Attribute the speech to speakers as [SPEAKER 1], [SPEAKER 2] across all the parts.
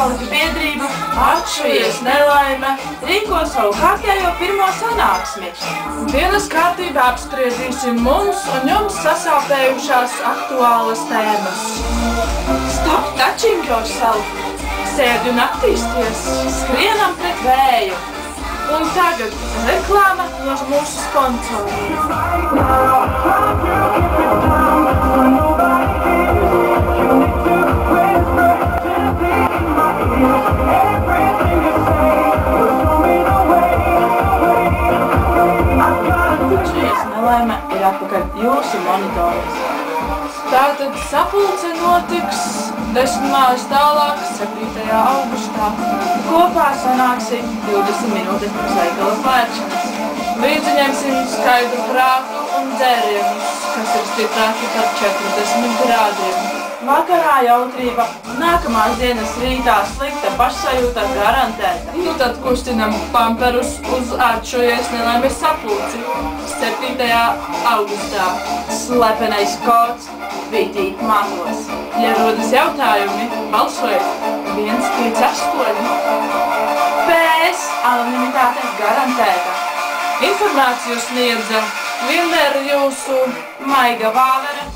[SPEAKER 1] alkoholiķu biedrība Atšujies nelaime rīko savu kārtējo pirmo sanāksmi. Dienas kārtībā apspriedīsim mums un jums sasāpējušās aktuālas tēmas. Stop touching yourself! Sēdi un attīsties, skrienam pret vēju. Un tagad reklāma no mūsu sponsoriem. Šīs nelaime ir atpakaļ jūsu monitoros. Tātad sapulce notiks 10 mājas tālāk, 7. augustā. Kopā sanāksim 20 minūtes pirms veikala slēgšanas. Līdzi ņemsim skaidru prātu un dzērienus, kas ir stiprāki par 40 grādiem. Vakarā jautrība, nākamās dienas rītā slikta pašsajūta garantēta. Nu tad kustinam pamperus uz Atšujies nelaimes sapulci 7. augustā. Slepenais kods Vītī mātos. Ja rodas jautājumi, balsojiet 158. PS anonimitāte garantēta. Informāciju sniedza vienmēr jūsu Maiga Vāvere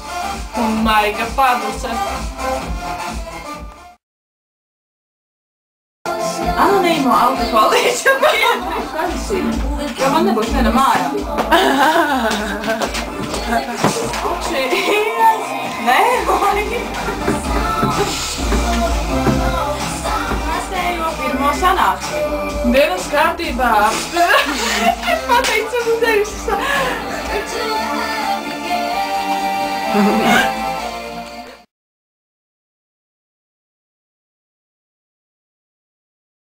[SPEAKER 1] un Maiga Paduse. Anonīmo alkoholīču biedri. Jo man nebūs viena māja. Nē, vai? Kārtējo pirmo sanāksmi. Dienas kārtībā apspriedīsim. Es pateicu, un tevis.